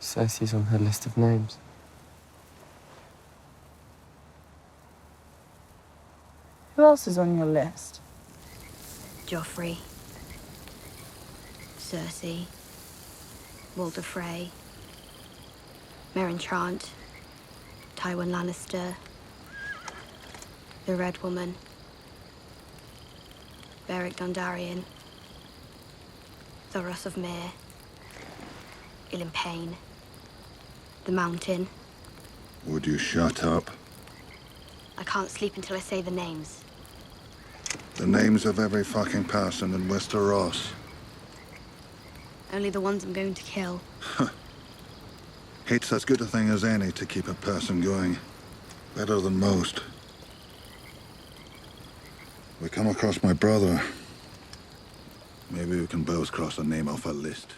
Cersei's on her list of names. Who else is on your list? Joffrey, Cersei, Walder Frey, Meryn Trant, Tywin Lannister, the Red Woman, Beric Dondarrion, Thoros of Myr, Ilyn Payne, the Mountain. Would you shut up? I can't sleep until I say the names. The names of every fucking person in Westeros. Only the ones I'm going to kill. Hate's as good a thing as any to keep a person going. Better than most. We come across my brother. Maybe we can both cross a name off a list.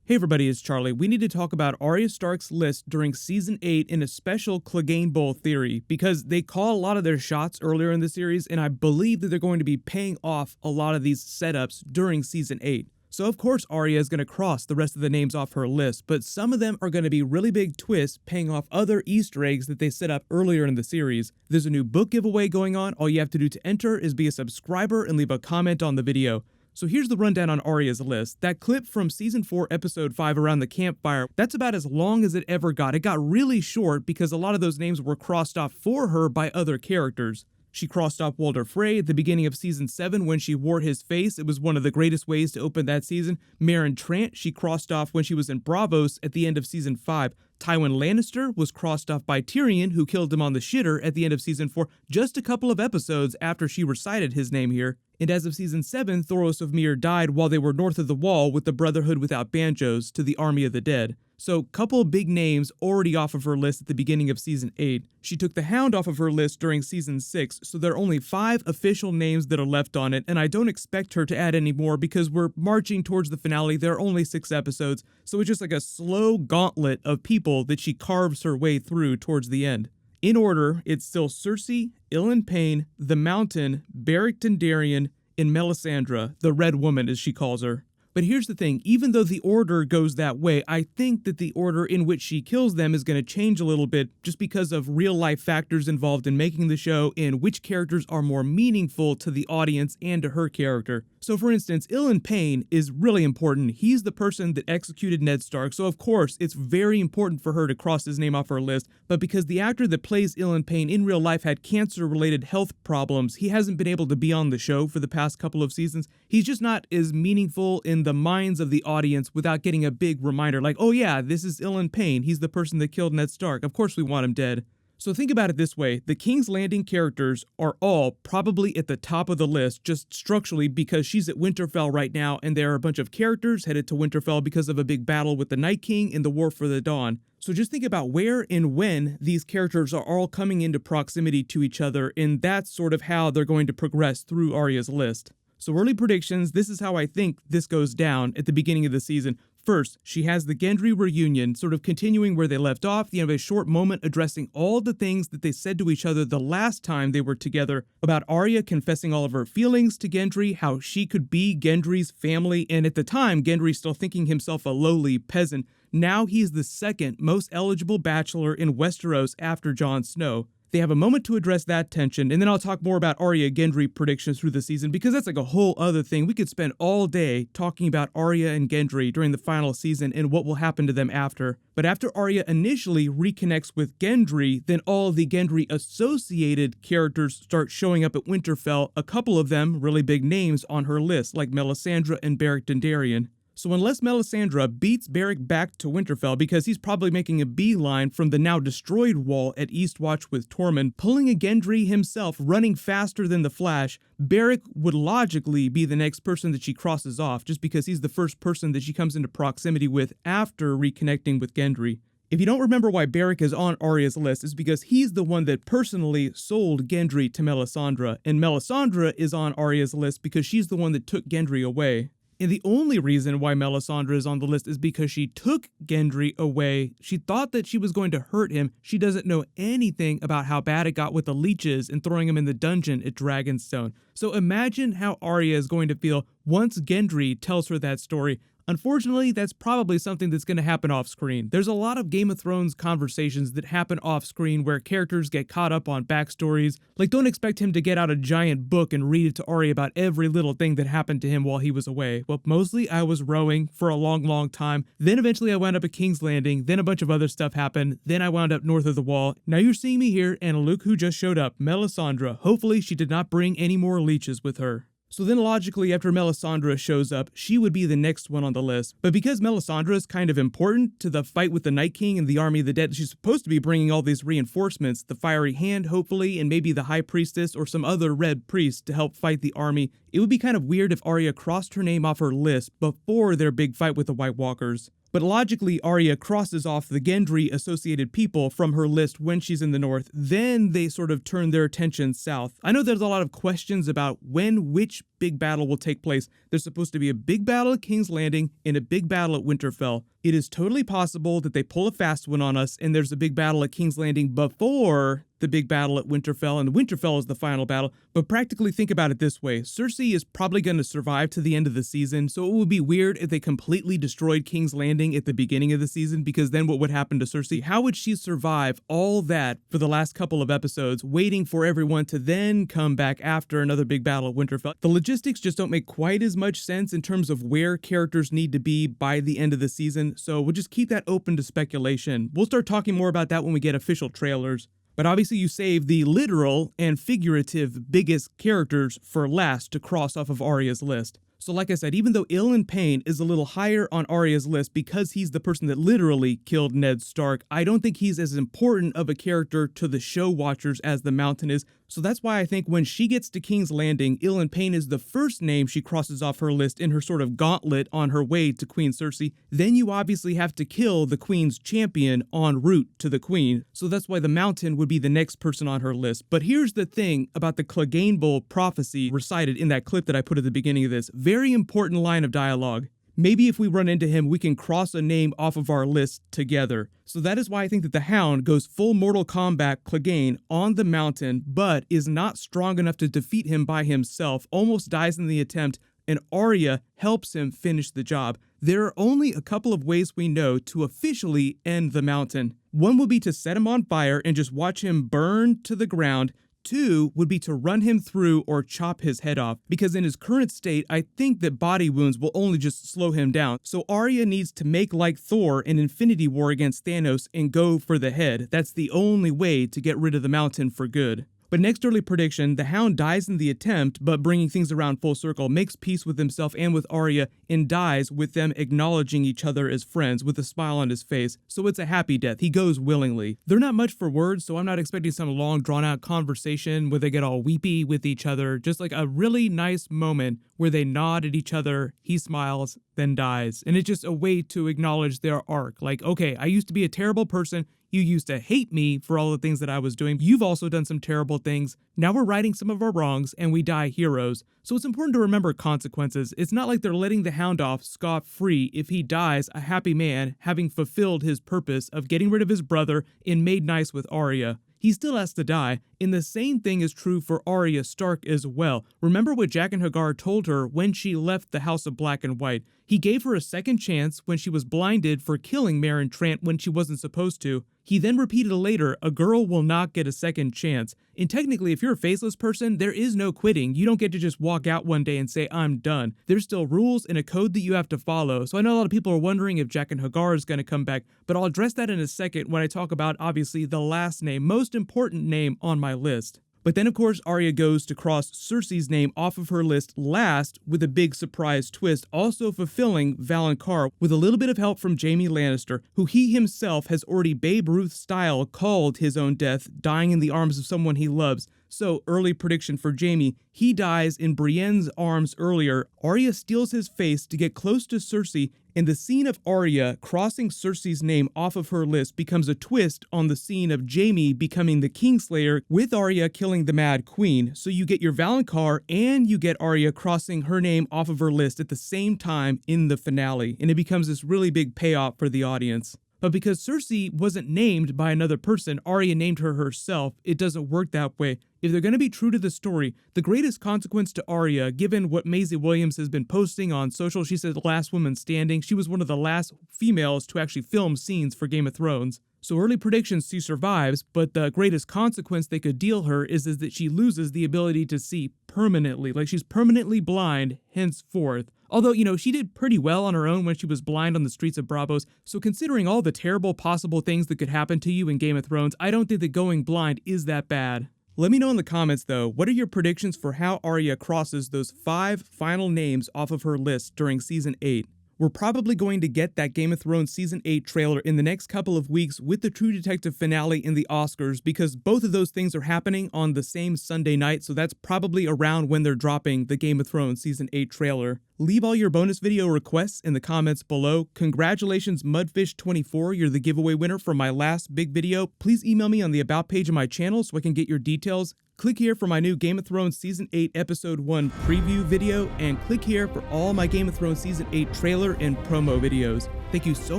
Hey everybody, it's Charlie. We need to talk about Arya Stark's list during Season 8 in a special Cleganebowl theory, because they call a lot of their shots earlier in the series, and I believe that they're going to be paying off a lot of these setups during Season 8. So of course Arya is going to cross the rest of the names off her list, but some of them are going to be really big twists paying off other Easter eggs that they set up earlier in the series. There's a new book giveaway going on. All you have to do to enter is be a subscriber and leave a comment on the video. So here's the rundown on Arya's list. That clip from Season 4, Episode 5 around the campfire, that's about as long as it ever got. It got really short because a lot of those names were crossed off for her by other characters. She crossed off Walder Frey at the beginning of Season 7 when she wore his face. It was one of the greatest ways to open that season. Meryn Trant, she crossed off when she was in Braavos at the end of Season 5. Tywin Lannister was crossed off by Tyrion, who killed him on the shitter at the end of Season 4, just a couple of episodes after she recited his name here. And as of Season 7, Thoros of Myr died while they were north of the Wall with the Brotherhood without banjos to the Army of the Dead. So, couple big names already off of her list at the beginning of Season 8. She took the Hound off of her list during Season 6, so there are only 5 official names that are left on it, and I don't expect her to add any more because we're marching towards the finale. There are only 6 episodes, so it's just like a slow gauntlet of people that she carves her way through towards the end. In order, it's still Cersei, Ilyn Payne, the Mountain, Beric Dondarrion, and Melisandre, the Red Woman as she calls her. But here's the thing, even though the order goes that way, I think that the order in which she kills them is going to change a little bit just because of real life factors involved in making the show and which characters are more meaningful to the audience and to her character. So for instance, Ilyn Payne is really important. He's the person that executed Ned Stark, so of course it's very important for her to cross his name off her list, but because the actor that plays Ilyn Payne in real life had cancer-related health problems, he hasn't been able to be on the show for the past couple of seasons. He's just not as meaningful in the minds of the audience without getting a big reminder like, oh yeah, this is Ilyn Payne, he's the person that killed Ned Stark, of course we want him dead. So think about it this way, the King's Landing characters are all probably at the top of the list just structurally because she's at Winterfell right now and there are a bunch of characters headed to Winterfell because of a big battle with the Night King in the War for the Dawn. So just think about where and when these characters are all coming into proximity to each other, and that's sort of how they're going to progress through Arya's list. So early predictions, this is how I think this goes down at the beginning of the season. First, she has the Gendry reunion, sort of continuing where they left off, the end of a short moment addressing all the things that they said to each other the last time they were together, about Arya confessing all of her feelings to Gendry, how she could be Gendry's family, and at the time, Gendry still thinking himself a lowly peasant. Now he's the second most eligible bachelor in Westeros after Jon Snow. They have a moment to address that tension, and then I'll talk more about Arya Gendry predictions through the season, because that's like a whole other thing. We could spend all day talking about Arya and Gendry during the final season and what will happen to them after. But after Arya initially reconnects with Gendry, then all of the Gendry-associated characters start showing up at Winterfell, a couple of them really big names on her list, like Melisandre and Beric Dondarrion. So unless Melisandre beats Beric back to Winterfell, because he's probably making a beeline from the now destroyed wall at Eastwatch with Tormund, pulling a Gendry himself, running faster than the Flash, Beric would logically be the next person that she crosses off, just because he's the first person that she comes into proximity with after reconnecting with Gendry. If you don't remember why Beric is on Arya's list, it's because he's the one that personally sold Gendry to Melisandre, and Melisandre is on Arya's list because she's the one that took Gendry away. And the only reason why Melisandre is on the list is because she took Gendry away. She thought that she was going to hurt him. She doesn't know anything about how bad it got with the leeches and throwing him in the dungeon at Dragonstone. So imagine how Arya is going to feel once Gendry tells her that story. Unfortunately, that's probably something that's going to happen off screen. There's a lot of Game of Thrones conversations that happen off screen where characters get caught up on backstories. Like, don't expect him to get out a giant book and read it to Arya about every little thing that happened to him while he was away. Well, mostly I was rowing for a long time. Then eventually I wound up at King's Landing. Then a bunch of other stuff happened. Then I wound up north of the Wall. Now you're seeing me here, and look who just showed up, Melisandre. Hopefully she did not bring any more leeches with her. So then logically, after Melisandre shows up, she would be the next one on the list. But because Melisandre is kind of important to the fight with the Night King and the Army of the Dead, she's supposed to be bringing all these reinforcements, the Fiery Hand hopefully, and maybe the High Priestess or some other Red Priest to help fight the army. It would be kind of weird if Arya crossed her name off her list before their big fight with the White Walkers. But logically, Arya crosses off the Gendry-associated people from her list when she's in the north. Then they sort of turn their attention south. I know there's a lot of questions about when which big battle will take place. There's supposed to be a big battle at King's Landing and a big battle at Winterfell. It is totally possible that they pull a fast one on us and there's a big battle at King's Landing before the big battle at Winterfell, and Winterfell is the final battle. But practically think about it this way. Cersei is probably going to survive to the end of the season, so it would be weird if they completely destroyed King's Landing at the beginning of the season, because then what would happen to Cersei? How would she survive all that for the last couple of episodes, waiting for everyone to then come back after another big battle at Winterfell? The logistics just don't make quite as much sense in terms of where characters need to be by the end of the season, so we'll just keep that open to speculation. We'll start talking more about that when we get official trailers. But obviously you save the literal and figurative biggest characters for last to cross off of Arya's list. So like I said, even though Ilyn Payne is a little higher on Arya's list because he's the person that literally killed Ned Stark, I don't think he's as important of a character to the show watchers as the Mountain is. So that's why I think when she gets to King's Landing, Ilyn Payne is the first name she crosses off her list in her sort of gauntlet on her way to Queen Cersei. Then you obviously have to kill the Queen's champion en route to the Queen. So that's why the Mountain would be the next person on her list. But here's the thing about the Cleganebowl prophecy recited in that clip that I put at the beginning of this. Very important line of dialogue. Maybe if we run into him, we can cross a name off of our list together. So that is why I think that the Hound goes full Mortal Kombat Clegane on the Mountain, but is not strong enough to defeat him by himself, almost dies in the attempt, and Arya helps him finish the job. There are only a couple of ways we know to officially end the Mountain. One would be to set him on fire and just watch him burn to the ground. 2 would be to run him through or chop his head off, because in his current state, I think that body wounds will only just slow him down. So Arya needs to make like Thor in Infinity War against Thanos and go for the head. That's the only way to get rid of the Mountain for good. But next early prediction, the Hound dies in the attempt, but bringing things around full circle, makes peace with himself and with Arya, and dies with them acknowledging each other as friends with a smile on his face. So it's a happy death. He goes willingly. They're not much for words, so I'm not expecting some long drawn-out conversation where they get all weepy with each other. Just like a really nice moment where they nod at each other, he smiles, then dies. And it's just a way to acknowledge their arc. Like, okay, I used to be a terrible person. You used to hate me for all the things that I was doing. You've also done some terrible things. Now we're righting some of our wrongs and we die heroes. So it's important to remember consequences. It's not like they're letting the Hound off scot-free if he dies a happy man, having fulfilled his purpose of getting rid of his brother and made nice with Arya. He still has to die, and the same thing is true for Arya Stark as well. Remember what Jaqen H'ghar told her when she left the House of Black and White. He gave her a second chance when she was blinded for killing Meryn Trant when she wasn't supposed to. He then repeated later, a girl will not get a second chance. And technically, if you're a faceless person, there is no quitting. You don't get to just walk out one day and say, I'm done. There's still rules and a code that you have to follow. So I know a lot of people are wondering if Jaqen H'ghar is going to come back, but I'll address that in a second when I talk about, obviously, the last name, most important name on my list. But then, of course, Arya goes to cross Cersei's name off of her list last with a big surprise twist, also fulfilling Valonqar with a little bit of help from Jaime Lannister, who he himself has already Babe Ruth style called his own death, dying in the arms of someone he loves. So, early prediction for Jaime, he dies in Brienne's arms earlier. Arya steals his face to get close to Cersei, and the scene of Arya crossing Cersei's name off of her list becomes a twist on the scene of Jaime becoming the Kingslayer with Arya killing the Mad Queen. So you get your Valonqar and you get Arya crossing her name off of her list at the same time in the finale, and it becomes this really big payoff for the audience. But because Cersei wasn't named by another person, Arya named her herself, it doesn't work that way. If they're going to be true to the story, the greatest consequence to Arya, given what Maisie Williams has been posting on social, she said last woman standing, she was one of the last females to actually film scenes for Game of Thrones. So early predictions, she survives, but the greatest consequence they could deal her is that she loses the ability to see permanently. Like, she's permanently blind henceforth. Although, she did pretty well on her own when she was blind on the streets of Braavos, so considering all the terrible possible things that could happen to you in Game of Thrones, I don't think that going blind is that bad. Let me know in the comments though, what are your predictions for how Arya crosses those 5 final names off of her list during Season 8? We're probably going to get that Game of Thrones Season 8 trailer in the next couple of weeks with the True Detective finale in the Oscars, because both of those things are happening on the same Sunday night, so that's probably around when they're dropping the Game of Thrones Season 8 trailer. Leave all your bonus video requests in the comments below. Congratulations, Mudfish24, you're the giveaway winner for my last big video. Please email me on the About page of my channel so I can get your details. Click here for my new Game of Thrones Season 8 Episode 1 preview video, and click here for all my Game of Thrones Season 8 trailer and promo videos. Thank you so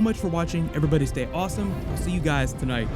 much for watching. Everybody stay awesome. I'll see you guys tonight.